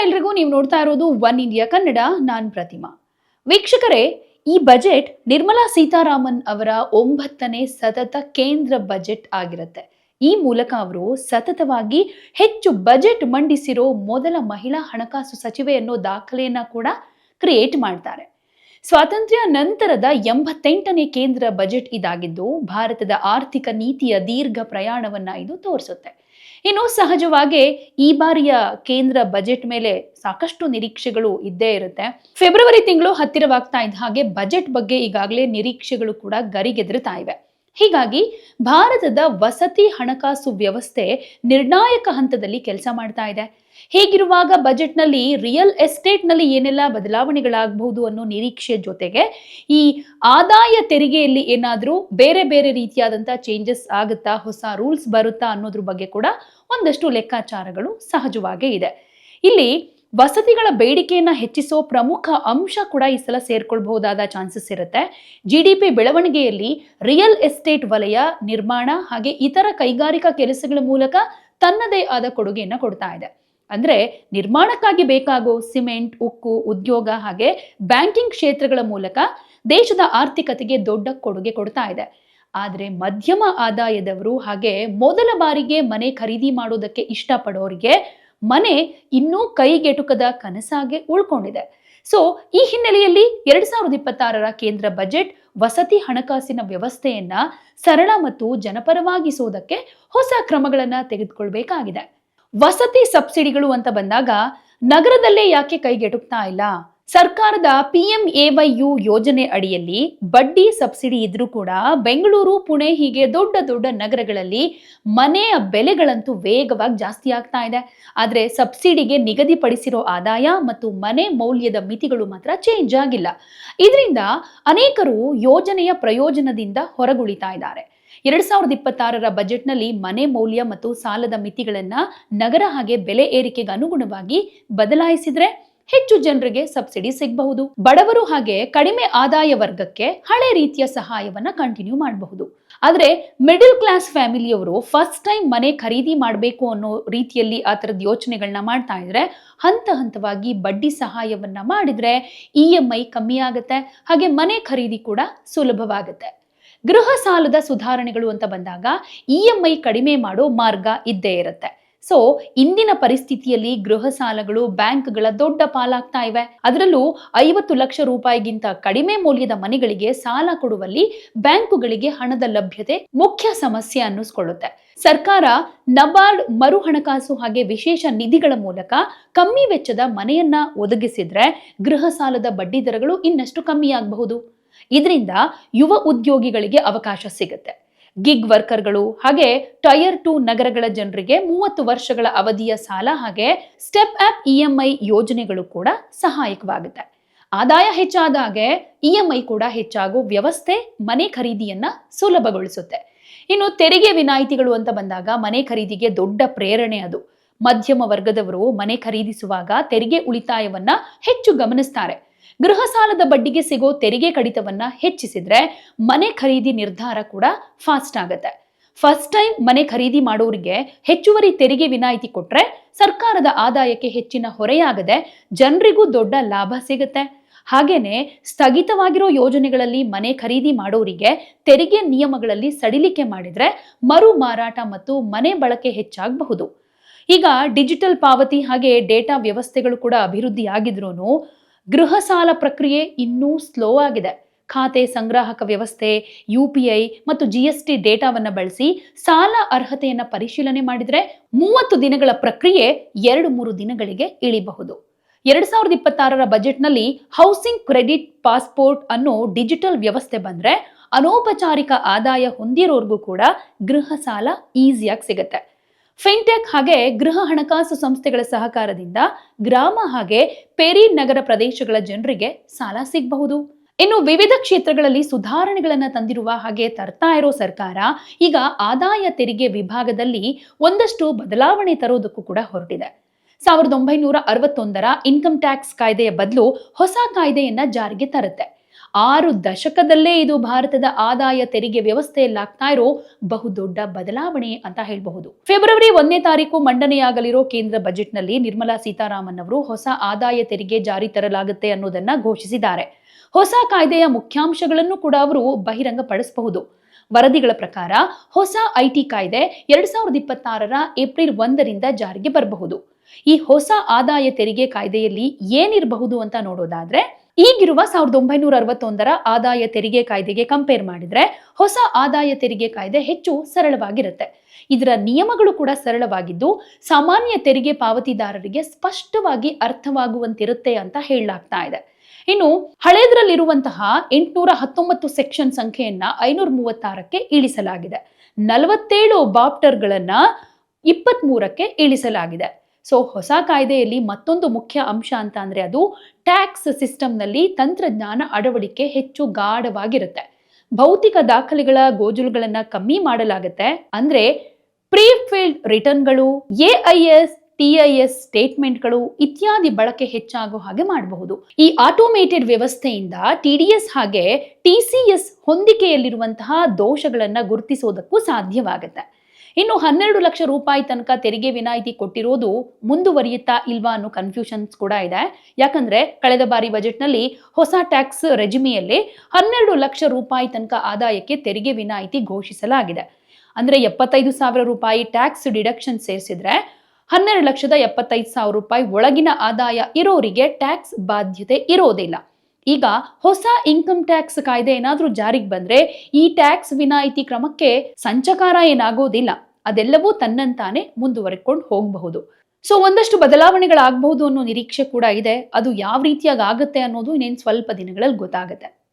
ಎಲ್ರಿಗೂ, ನೀವು ನೋಡ್ತಾ ಇರೋದು ಒನ್ ಇಂಡಿಯಾ ಕನ್ನಡ. ನಾನು ಪ್ರತಿಮಾ. ವೀಕ್ಷಕರೇ, ಈ ಬಜೆಟ್ ನಿರ್ಮಲಾ ಸೀತಾರಾಮನ್ ಅವರ 9ನೇ ಸತತ ಕೇಂದ್ರ ಬಜೆಟ್ ಆಗಿರುತ್ತೆ. ಈ ಮೂಲಕ ಅವರು ಸತತವಾಗಿ ಹೆಚ್ಚು ಬಜೆಟ್ ಮಂಡಿಸಿರೋ ಮೊದಲ ಮಹಿಳಾ ಹಣಕಾಸು ಸಚಿವೆ ಅನ್ನೋ ದಾಖಲೆಯನ್ನ ಕೂಡ ಕ್ರಿಯೇಟ್ ಮಾಡ್ತಾರೆ. ಸ್ವಾತಂತ್ರ್ಯ ನಂತರದ 88ನೇ ಕೇಂದ್ರ ಬಜೆಟ್ ಇದಾಗಿದ್ದು ಭಾರತದ ಆರ್ಥಿಕ ನೀತಿಯ ದೀರ್ಘ ಪ್ರಯಾಣವನ್ನ ಇದು ತೋರಿಸುತ್ತೆ. ಇನ್ನು ಸಹಜವಾಗಿ ಈ ಬಾರಿಯ ಕೇಂದ್ರ ಬಜೆಟ್ ಮೇಲೆ ಸಾಕಷ್ಟು ನಿರೀಕ್ಷೆಗಳು ಇದ್ದೇ ಇರುತ್ತೆ. ಫೆಬ್ರವರಿ ತಿಂಗಳು ಹತ್ತಿರವಾಗ್ತಾ ಇದ್ದ ಹಾಗೆ ಬಜೆಟ್ ಬಗ್ಗೆ ಈಗಾಗಲೇ ನಿರೀಕ್ಷೆಗಳು ಕೂಡ ಗರಿಗೆದರುತ್ತಾ ಇವೆ. ಹೀಗಾಗಿ ಭಾರತದ ವಸತಿ ಹಣಕಾಸು ವ್ಯವಸ್ಥೆ ನಿರ್ಣಾಯಕ ಹಂತದಲ್ಲಿ ಕೆಲಸ ಮಾಡ್ತಾ ಇದೆ. ಹೀಗಿರುವಾಗ ಬಜೆಟ್ನಲ್ಲಿ ರಿಯಲ್ ಎಸ್ಟೇಟ್ನಲ್ಲಿ ಏನೆಲ್ಲ ಬದಲಾವಣೆಗಳಾಗಬಹುದು ಅನ್ನೋ ನಿರೀಕ್ಷೆಯ ಜೊತೆಗೆ ಈ ಆದಾಯ ತೆರಿಗೆಯಲ್ಲಿ ಏನಾದರೂ ಬೇರೆ ಬೇರೆ ರೀತಿಯಾದಂತಹ ಚೇಂಜಸ್ ಆಗುತ್ತಾ, ಹೊಸ ರೂಲ್ಸ್ ಬರುತ್ತಾ ಅನ್ನೋದ್ರ ಬಗ್ಗೆ ಕೂಡ ಒಂದಷ್ಟು ಲೆಕ್ಕಾಚಾರಗಳು ಸಹಜವಾಗೇ ಇದೆ. ಇಲ್ಲಿ ವಸತಿಗಳ ಬೇಡಿಕೆಯನ್ನ ಹೆಚ್ಚಿಸೋ ಪ್ರಮುಖ ಅಂಶ ಕೂಡ ಈ ಸಲ ಸೇರ್ಕೊಳ್ಬಹುದಾದ ಚಾನ್ಸಸ್ ಇರುತ್ತೆ. GDP ಬೆಳವಣಿಗೆಯಲ್ಲಿ ರಿಯಲ್ ಎಸ್ಟೇಟ್ ವಲಯ ನಿರ್ಮಾಣ ಹಾಗೆ ಇತರ ಕೈಗಾರಿಕಾ ಕೆಲಸಗಳ ಮೂಲಕ ತನ್ನದೇ ಆದ ಕೊಡುಗೆಯನ್ನ ಕೊಡ್ತಾ ಇದೆ. ಅಂದ್ರೆ ನಿರ್ಮಾಣಕ್ಕಾಗಿ ಬೇಕಾಗೋ ಸಿಮೆಂಟ್, ಉಕ್ಕು, ಉದ್ಯೋಗ ಹಾಗೆ ಬ್ಯಾಂಕಿಂಗ್ ಕ್ಷೇತ್ರಗಳ ಮೂಲಕ ದೇಶದ ಆರ್ಥಿಕತೆಗೆ ದೊಡ್ಡ ಕೊಡುಗೆ ಕೊಡ್ತಾ ಇದೆ. ಆದ್ರೆ ಮಧ್ಯಮ ಆದಾಯದವರು ಹಾಗೆ ಮೊದಲ ಬಾರಿಗೆ ಮನೆ ಖರೀದಿ ಮಾಡೋದಕ್ಕೆ ಇಷ್ಟಪಡೋರಿಗೆ ಮನೆ ಇನ್ನೂ ಕೈಗೆಟುಕದ ಕನಸಾಗಿ ಉಳ್ಕೊಂಡಿದೆ. ಸೊ ಈ ಹಿನ್ನೆಲೆಯಲ್ಲಿ 2026ರ ಕೇಂದ್ರ ಬಜೆಟ್ ವಸತಿ ಹಣಕಾಸಿನ ವ್ಯವಸ್ಥೆಯನ್ನ ಸರಳ ಮತ್ತು ಜನಪರವಾಗಿಸೋದಕ್ಕೆ ಹೊಸ ಕ್ರಮಗಳನ್ನ ತೆಗೆದುಕೊಳ್ಬೇಕಾಗಿದೆ. ವಸತಿ ಸಬ್ಸಿಡಿಗಳು ಅಂತ ಬಂದಾಗ ನಗರದಲ್ಲೇ ಯಾಕೆ ಕೈಗೆಟುಕ್ತಾ ಇಲ್ಲ? ಸರ್ಕಾರದ PMAYU ಯೋಜನೆ ಅಡಿಯಲ್ಲಿ ಬಡ್ಡಿ ಸಬ್ಸಿಡಿ ಇದ್ರೂ ಕೂಡ ಬೆಂಗಳೂರು, ಪುಣೆ ಹೀಗೆ ದೊಡ್ಡ ದೊಡ್ಡ ನಗರಗಳಲ್ಲಿ ಮನೆಯ ಬೆಲೆಗಳಂತೂ ವೇಗವಾಗಿ ಜಾಸ್ತಿ ಆಗ್ತಾ ಇದೆ. ಆದ್ರೆ ಸಬ್ಸಿಡಿಗೆ ನಿಗದಿಪಡಿಸಿರೋ ಆದಾಯ ಮತ್ತು ಮನೆ ಮೌಲ್ಯದ ಮಿತಿಗಳು ಮಾತ್ರ ಚೇಂಜ್ ಆಗಿಲ್ಲ. ಇದರಿಂದ ಅನೇಕರು ಯೋಜನೆಯ ಪ್ರಯೋಜನದಿಂದ ಹೊರಗುಳಿತಾ ಇದ್ದಾರೆ. 2026ರ ಬಜೆಟ್ನಲ್ಲಿ ಮನೆ ಮೌಲ್ಯ ಮತ್ತು ಸಾಲದ ಮಿತಿಗಳನ್ನ ನಗರ ಹಾಗೆ ಬೆಲೆ ಏರಿಕೆಗೆ ಅನುಗುಣವಾಗಿ ಬದಲಾಯಿಸಿದ್ರೆ ಹೆಚ್ಚು ಜನರಿಗೆ ಸಬ್ಸಿಡಿ ಸಿಗಬಹುದು. ಬಡವರು ಹಾಗೆ ಕಡಿಮೆ ಆದಾಯ ವರ್ಗಕ್ಕೆ ಹಳೆ ರೀತಿಯ ಸಹಾಯವನ್ನ ಕಂಟಿನ್ಯೂ ಮಾಡಬಹುದು. ಆದ್ರೆ ಮಿಡಲ್ ಕ್ಲಾಸ್ ಫ್ಯಾಮಿಲಿಯವರು ಫಸ್ಟ್ ಟೈಮ್ ಮನೆ ಖರೀದಿ ಮಾಡಬೇಕು ಅನ್ನೋ ರೀತಿಯಲ್ಲಿ ಆ ತರದ ಯೋಚನೆಗಳನ್ನ ಮಾಡ್ತಾ ಇದ್ರೆ ಹಂತ ಹಂತವಾಗಿ ಬಡ್ಡಿ ಸಹಾಯವನ್ನ ಮಾಡಿದ್ರೆ EMI ಕಮ್ಮಿ ಆಗುತ್ತೆ, ಹಾಗೆ ಮನೆ ಖರೀದಿ ಕೂಡ ಸುಲಭವಾಗುತ್ತೆ. ಗೃಹ ಸಾಲದ ಸುಧಾರಣೆಗಳು ಅಂತ ಬಂದಾಗ EMI ಕಡಿಮೆ ಮಾಡೋ ಮಾರ್ಗ ಇದ್ದೇ ಇರುತ್ತೆ. ಸೊ ಇಂದಿನ ಪರಿಸ್ಥಿತಿಯಲ್ಲಿ ಗೃಹ ಸಾಲಗಳು ಬ್ಯಾಂಕ್ಗಳ ದೊಡ್ಡ ಪಾಲಾಗ್ತಾ ಇವೆ. ಅದರಲ್ಲೂ 50 ಲಕ್ಷ ರೂಪಾಯಿಗಿಂತ ಕಡಿಮೆ ಮೌಲ್ಯದ ಮನೆಗಳಿಗೆ ಸಾಲ ಕೊಡುವಲ್ಲಿ ಬ್ಯಾಂಕುಗಳಿಗೆ ಹಣದ ಲಭ್ಯತೆ ಮುಖ್ಯ ಸಮಸ್ಯೆ ಅನ್ನಿಸ್ಕೊಳ್ಳುತ್ತೆ. ಸರ್ಕಾರ ನಬಾರ್ಡ್ ಮರು ಹಣಕಾಸು ಹಾಗೆ ವಿಶೇಷ ನಿಧಿಗಳ ಮೂಲಕ ಕಮ್ಮಿ ವೆಚ್ಚದ ಮನೆಯನ್ನ ಒದಗಿಸಿದ್ರೆ ಗೃಹ ಸಾಲದ ಬಡ್ಡಿ ದರಗಳು ಇನ್ನಷ್ಟು ಕಮ್ಮಿಯಾಗಬಹುದು. ಇದರಿಂದ ಯುವ ಉದ್ಯೋಗಿಗಳಿಗೆ ಅವಕಾಶ ಸಿಗುತ್ತೆ. ಗಿಗ್ ವರ್ಕರ್ಗಳು ಹಾಗೆ ಟೈರ್ 2 ನಗರಗಳ ಜನರಿಗೆ 30 ವರ್ಷಗಳ ಅವಧಿಯ ಸಾಲ ಹಾಗೆ ಸ್ಟೆಪ್ ಅಪ್ EMI ಯೋಜನೆಗಳು ಕೂಡ ಸಹಾಯಕವಾಗುತ್ತೆ. ಆದಾಯ ಹೆಚ್ಚಾದಾಗೆ EMI ಕೂಡ ಹೆಚ್ಚಾಗೋ ವ್ಯವಸ್ಥೆ ಮನೆ ಖರೀದಿಯನ್ನ ಸುಲಭಗೊಳಿಸುತ್ತೆ. ಇನ್ನು ತೆರಿಗೆ ವಿನಾಯಿತಿಗಳು ಅಂತ ಬಂದಾಗ ಮನೆ ಖರೀದಿಗೆ ದೊಡ್ಡ ಪ್ರೇರಣೆ ಅದು. ಮಧ್ಯಮ ವರ್ಗದವರು ಮನೆ ಖರೀದಿಸುವಾಗ ತೆರಿಗೆ ಉಳಿತಾಯವನ್ನ ಹೆಚ್ಚು ಗಮನಿಸ್ತಾರೆ. ಗೃಹ ಸಾಲದ ಬಡ್ಡಿಗೆ ಸಿಗೋ ತೆರಿಗೆ ಕಡಿತವನ್ನ ಹೆಚ್ಚಿಸಿದ್ರೆ ಮನೆ ಖರೀದಿ ನಿರ್ಧಾರ ಕೂಡ ಫಾಸ್ಟ್ ಆಗುತ್ತೆ. ಫಸ್ಟ್ ಟೈಮ್ ಮನೆ ಖರೀದಿ ಮಾಡೋರಿಗೆ ಹೆಚ್ಚುವರಿ ತೆರಿಗೆ ವಿನಾಯಿತಿ ಕೊಟ್ರೆ ಸರ್ಕಾರದ ಆದಾಯಕ್ಕೆ ಹೆಚ್ಚಿನ ಹೊರೆಯಾಗದೆ ಜನರಿಗೂ ದೊಡ್ಡ ಲಾಭ ಸಿಗುತ್ತೆ. ಹಾಗೇನೆ ಸ್ಥಗಿತವಾಗಿರೋ ಯೋಜನೆಗಳಲ್ಲಿ ಮನೆ ಖರೀದಿ ಮಾಡೋರಿಗೆ ತೆರಿಗೆ ನಿಯಮಗಳಲ್ಲಿ ಸಡಿಲಿಕೆ ಮಾಡಿದ್ರೆ ಮರು ಮಾರಾಟ ಮತ್ತು ಮನೆ ಬಳಕೆ ಹೆಚ್ಚಾಗಬಹುದು. ಈಗ ಡಿಜಿಟಲ್ ಪಾವತಿ ಹಾಗೆ ಡೇಟಾ ವ್ಯವಸ್ಥೆಗಳು ಕೂಡ ಅಭಿವೃದ್ಧಿ ಆಗಿದ್ರೂ ಗೃಹ ಸಾಲ ಪ್ರಕ್ರಿಯೆ ಇನ್ನೂ ಸ್ಲೋ ಆಗಿದೆ. ಖಾತೆ ಸಂಗ್ರಾಹಕ ವ್ಯವಸ್ಥೆ, UPI ಮತ್ತು GST ಡೇಟಾವನ್ನ ಬಳಸಿ ಸಾಲ ಅರ್ಹತೆಯನ್ನ ಪರಿಶೀಲನೆ ಮಾಡಿದ್ರೆ 30 ದಿನಗಳ ಪ್ರಕ್ರಿಯೆ 2-3 ದಿನಗಳಿಗೆ ಇಳಿಬಹುದು. 2026ರ ಬಜೆಟ್ನಲ್ಲಿ ಹೌಸಿಂಗ್ ಕ್ರೆಡಿಟ್ ಪಾಸ್ಪೋರ್ಟ್ ಅನ್ನೋ ಡಿಜಿಟಲ್ ವ್ಯವಸ್ಥೆ ಬಂದ್ರೆ ಅನೌಪಚಾರಿಕ ಆದಾಯ ಹೊಂದಿರೋರ್ಗೂ ಕೂಡ ಗೃಹ ಸಾಲ ಈಸಿಯಾಗಿ ಸಿಗುತ್ತೆ. ಫಿನ್ಟೆಕ್ ಹಾಗೆ ಗೃಹ ಹಣಕಾಸು ಸಂಸ್ಥೆಗಳ ಸಹಕಾರದಿಂದ ಗ್ರಾಮ ಹಾಗೆ ಪೆರಿ ನಗರ ಪ್ರದೇಶಗಳ ಜನರಿಗೆ ಸಾಲ ಸಿಗಬಹುದು. ಇನ್ನು ವಿವಿಧ ಕ್ಷೇತ್ರಗಳಲ್ಲಿ ಸುಧಾರಣೆಗಳನ್ನ ತಂದಿರುವ ಹಾಗೆ ತರ್ತಾ ಇರೋ ಸರ್ಕಾರ ಈಗ ಆದಾಯ ತೆರಿಗೆ ವಿಭಾಗದಲ್ಲಿ ಒಂದಷ್ಟು ಬದಲಾವಣೆ ತರೋದಕ್ಕೂ ಕೂಡ ಹೊರಟಿದೆ. 1961ರ ಇನ್ಕಮ್ ಟ್ಯಾಕ್ಸ್ ಕಾಯ್ದೆಯ ಬದಲು ಹೊಸ ಕಾಯ್ದೆಯನ್ನ ಜಾರಿಗೆ ತರುತ್ತೆ. 6 ದಶಕದಲ್ಲೇ ಇದು ಭಾರತದ ಆದಾಯ ತೆರಿಗೆ ವ್ಯವಸ್ಥೆಯಲ್ಲಾಗ್ತಾ ಇರೋ ಬಹುದೊಡ್ಡ ಬದಲಾವಣೆ ಅಂತ ಹೇಳಬಹುದು. ಫೆಬ್ರವರಿ 1ನೇ ತಾರೀಕು ಮಂಡನೆಯಾಗಲಿರೋ ಕೇಂದ್ರ ಬಜೆಟ್ನಲ್ಲಿ ನಿರ್ಮಲಾ ಸೀತಾರಾಮನ್ ಅವರು ಹೊಸ ಆದಾಯ ತೆರಿಗೆ ಜಾರಿ ತರಲಾಗುತ್ತೆ ಅನ್ನೋದನ್ನ ಘೋಷಿಸಿದ್ದಾರೆ. ಹೊಸ ಕಾಯ್ದೆಯ ಮುಖ್ಯಾಂಶಗಳನ್ನು ಕೂಡ ಅವರು ಬಹಿರಂಗಪಡಿಸಬಹುದು. ವರದಿಗಳ ಪ್ರಕಾರ ಹೊಸ ಐಟಿ ಕಾಯ್ದೆ 2026ರ ಏಪ್ರಿಲ್ 1ರಿಂದ ಜಾರಿಗೆ ಬರಬಹುದು. ಈ ಹೊಸ ಆದಾಯ ತೆರಿಗೆ ಕಾಯ್ದೆಯಲ್ಲಿ ಏನಿರಬಹುದು ಅಂತ ನೋಡೋದಾದ್ರೆ, ಈಗಿರುವ 1961ರ ಆದಾಯ ತೆರಿಗೆ ಕಾಯ್ದೆಗೆ ಕಂಪೇರ್ ಮಾಡಿದ್ರೆ ಹೊಸ ಆದಾಯ ತೆರಿಗೆ ಕಾಯ್ದೆ ಹೆಚ್ಚು ಸರಳವಾಗಿರುತ್ತೆ. ಇದರ ನಿಯಮಗಳು ಕೂಡ ಸರಳವಾಗಿದ್ದು ಸಾಮಾನ್ಯ ತೆರಿಗೆ ಪಾವತಿದಾರರಿಗೆ ಸ್ಪಷ್ಟವಾಗಿ ಅರ್ಥವಾಗುವಂತಿರುತ್ತೆ ಅಂತ ಹೇಳಲಾಗ್ತಾ ಇದೆ. ಇನ್ನು ಹಳೇದ್ರಲ್ಲಿರುವಂತಹ 819 ಸೆಕ್ಷನ್ ಸಂಖ್ಯೆಯನ್ನ 536ಕ್ಕೆ ಇಳಿಸಲಾಗಿದೆ. 47 ಬಾಪ್ಟರ್ಗಳನ್ನ 23ಕ್ಕೆ ಇಳಿಸಲಾಗಿದೆ. ಸೊ ಹೊಸ ಕಾಯ್ದೆಯಲ್ಲಿ ಮತ್ತೊಂದು ಮುಖ್ಯ ಅಂಶ ಅಂತ ಅಂದ್ರೆ ಅದು ಟ್ಯಾಕ್ಸ್ ಸಿಸ್ಟಮ್ನಲ್ಲಿ ತಂತ್ರಜ್ಞಾನ ಅಳವಡಿಕೆ ಹೆಚ್ಚು ಗಾಢವಾಗಿರುತ್ತೆ. ಭೌತಿಕ ದಾಖಲೆಗಳ ಗೋಜಲುಗಳನ್ನ ಕಮ್ಮಿ ಮಾಡಲಾಗುತ್ತೆ. ಅಂದ್ರೆ ಪ್ರೀಫಿಲ್ಡ್ ರಿಟರ್ನ್ಗಳು, ಎಐಎಸ್, ಟಿಐಎಸ್ ಸ್ಟೇಟ್ಮೆಂಟ್ಗಳು ಇತ್ಯಾದಿ ಬಳಕೆ ಹೆಚ್ಚಾಗೋ ಹಾಗೆ ಮಾಡಬಹುದು. ಈ ಆಟೋಮೇಟೆಡ್ ವ್ಯವಸ್ಥೆಯಿಂದ ಟಿಡಿಎಸ್ ಹಾಗೆ ಟಿಸಿಎಸ್ ಹೊಂದಿಕೆಯಲ್ಲಿರುವಂತಹ ದೋಷಗಳನ್ನ ಗುರುತಿಸೋದಕ್ಕೂ ಸಾಧ್ಯವಾಗುತ್ತೆ. ಇನ್ನು 12 ಲಕ್ಷ ರೂಪಾಯಿ ತನಕ ತೆರಿಗೆ ವಿನಾಯಿತಿ ಕೊಟ್ಟಿರೋದು ಮುಂದುವರಿಯುತ್ತಾ ಇಲ್ವಾ ಅನ್ನೋ ಕನ್ಫ್ಯೂಷನ್ಸ್ ಕೂಡ ಇದೆ. ಯಾಕಂದ್ರೆ ಕಳೆದ ಬಾರಿ ಬಜೆಟ್ನಲ್ಲಿ ಹೊಸ ಟ್ಯಾಕ್ಸ್ ರೆಜಿಮಿಯಲ್ಲಿ 12 ಲಕ್ಷ ರೂಪಾಯಿ ತನಕ ಆದಾಯಕ್ಕೆ ತೆರಿಗೆ ವಿನಾಯಿತಿ ಘೋಷಿಸಲಾಗಿದೆ. ಅಂದ್ರೆ 75,000 ರೂಪಾಯಿ ಟ್ಯಾಕ್ಸ್ ಡಿಡಕ್ಷನ್ ಸೇರಿಸಿದ್ರೆ 12,75,000 ರೂಪಾಯಿ ಒಳಗಿನ ಆದಾಯ ಇರೋರಿಗೆ ಟ್ಯಾಕ್ಸ್ ಬಾಧ್ಯತೆ ಇರೋದಿಲ್ಲ. ಈಗ ಹೊಸ ಇನ್ಕಮ್ ಟ್ಯಾಕ್ಸ್ ಕಾಯ್ದೆ ಏನಾದ್ರೂ ಜಾರಿಗೆ ಬಂದ್ರೆ ಈ ಟ್ಯಾಕ್ಸ್ ವಿನಾಯಿತಿ ಕ್ರಮಕ್ಕೆ ಸಂಚಕಾರ ಏನಾಗೋದಿಲ್ಲ. ಅದೆಲ್ಲವೂ ತನ್ನಂತಾನೆ ಮುಂದುವರೆಕೊಂಡು ಹೋಗಬಹುದು. ಸೊ ಒಂದಷ್ಟು ಬದಲಾವಣೆಗಳಾಗಬಹುದು ಅನ್ನೋ ನಿರೀಕ್ಷೆ ಕೂಡ ಇದೆ. ಅದು ಯಾವ ರೀತಿಯಾಗಿ ಆಗುತ್ತೆ ಅನ್ನೋದು ಇನ್ನೇನು ಸ್ವಲ್ಪ ದಿನಗಳಲ್ಲಿ ಗೊತ್ತಾಗುತ್ತೆ.